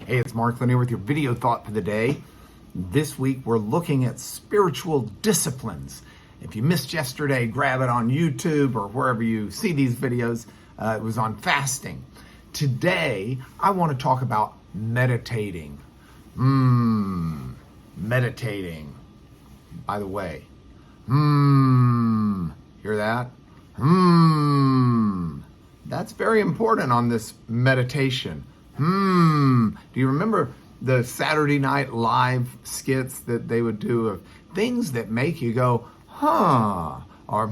Hey, it's Mark Lanier with your video thought for the day. This week we're looking at spiritual disciplines. If you missed yesterday, grab it on YouTube or wherever you see these videos. It was on fasting. Today, I want to talk about meditating. Meditating. By the way, hear that? That's very important on this meditation. Do you remember the Saturday Night Live skits that they would do of things that make you go, huh, or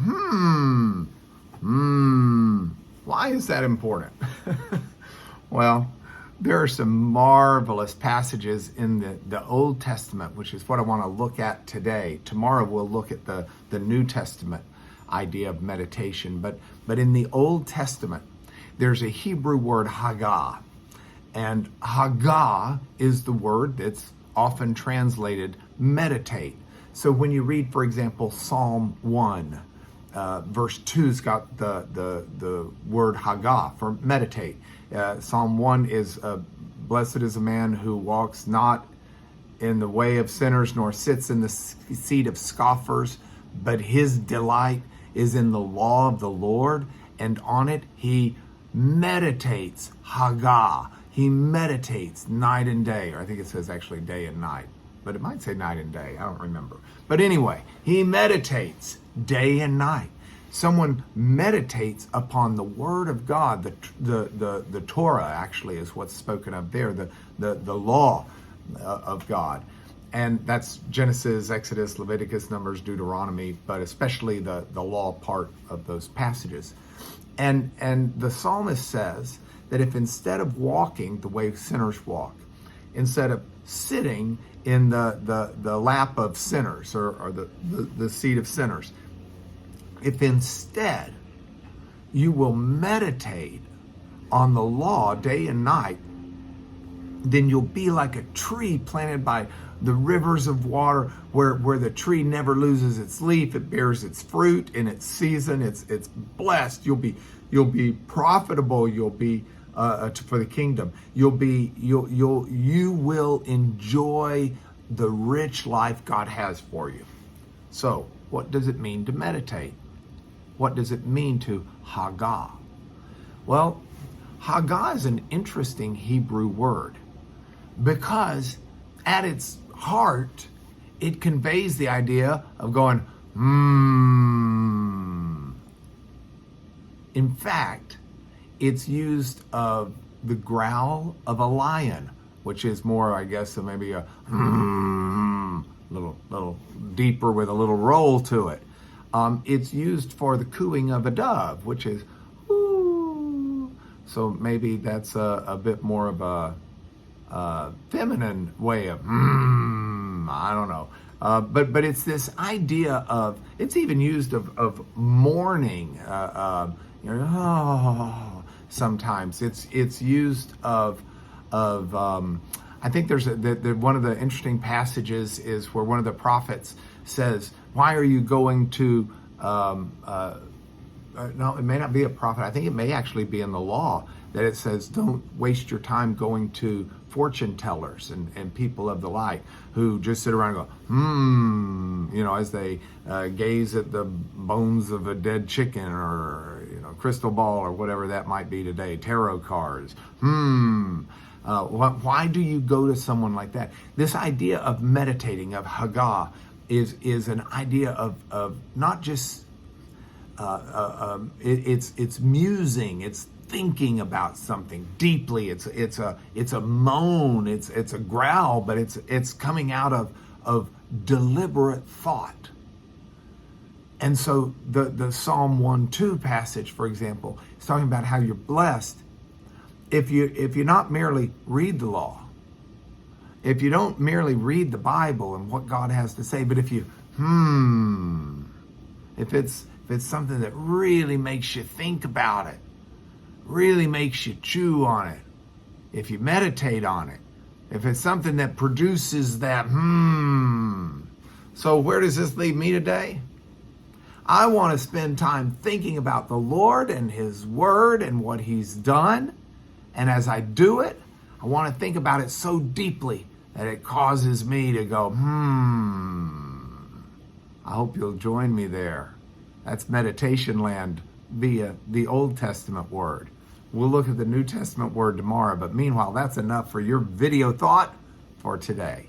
Why is that important? Well, there are some marvelous passages in the Old Testament, which is what I want to look at today. Tomorrow we'll look at the New Testament idea of meditation. But in the Old Testament, there's a Hebrew word, haga. And haga is the word that's often translated meditate. So when you read, for example, Psalm 1, verse 2's got the word haga for meditate. Psalm 1 is, blessed is a man who walks not in the way of sinners, nor sits in the seat of scoffers, but his delight is in the law of the Lord, and on it he meditates, haga. He meditates night and day, or I think it says actually day and night, but it might say night and day, I don't remember. But anyway, he meditates day and night. Someone meditates upon the Word of God, the Torah actually is what's spoken of there, the law of God. And that's Genesis, Exodus, Leviticus, Numbers, Deuteronomy, but especially the law part of those passages. And the psalmist says that if instead of walking the way sinners walk, instead of sitting in the lap of sinners or the seat of sinners, if instead you will meditate on the law day and night, then you'll be like a tree planted by the rivers of water where the tree never loses its leaf, it bears its fruit in its season, it's blessed, you'll be profitable, you'll be for the kingdom. You will enjoy the rich life God has for you. So, what does it mean to meditate? What does it mean to haga? Well, haga is an interesting Hebrew word because at its heart, it conveys the idea of going, In fact, it's used of the growl of a lion, which is more, I guess, maybe a little deeper with a little roll to it. It's used for the cooing of a dove, which is ooh. So maybe that's a bit more of a feminine way of I don't know. But it's this idea of, it's even used of mourning. Sometimes it's used of I think there's one of the interesting passages is where one of the prophets says, why are you going to no, it may not be a prophet, I think it may actually be in the law that it says don't waste your time going to fortune tellers and people of the light who just sit around and go as they gaze at the bones of a dead chicken or crystal ball or whatever that might be today, tarot cards. Why do you go to someone like that? This idea of meditating, of haga, is an idea of not just it's musing, it's thinking about something deeply. It's a moan, it's a growl, but it's coming out of deliberate thought. And so the Psalm 1:2 passage, for example, is talking about how you're blessed if you not merely read the law, if you don't merely read the Bible and what God has to say, but if you if it's something that really makes you think about it, really makes you chew on it, if you meditate on it, if it's something that produces that So where does this leave me today? I want to spend time thinking about the Lord and His Word and what He's done. And as I do it, I want to think about it so deeply that it causes me to go, I hope you'll join me there. That's meditation land via the Old Testament word. We'll look at the New Testament word tomorrow, but meanwhile, that's enough for your video thought for today.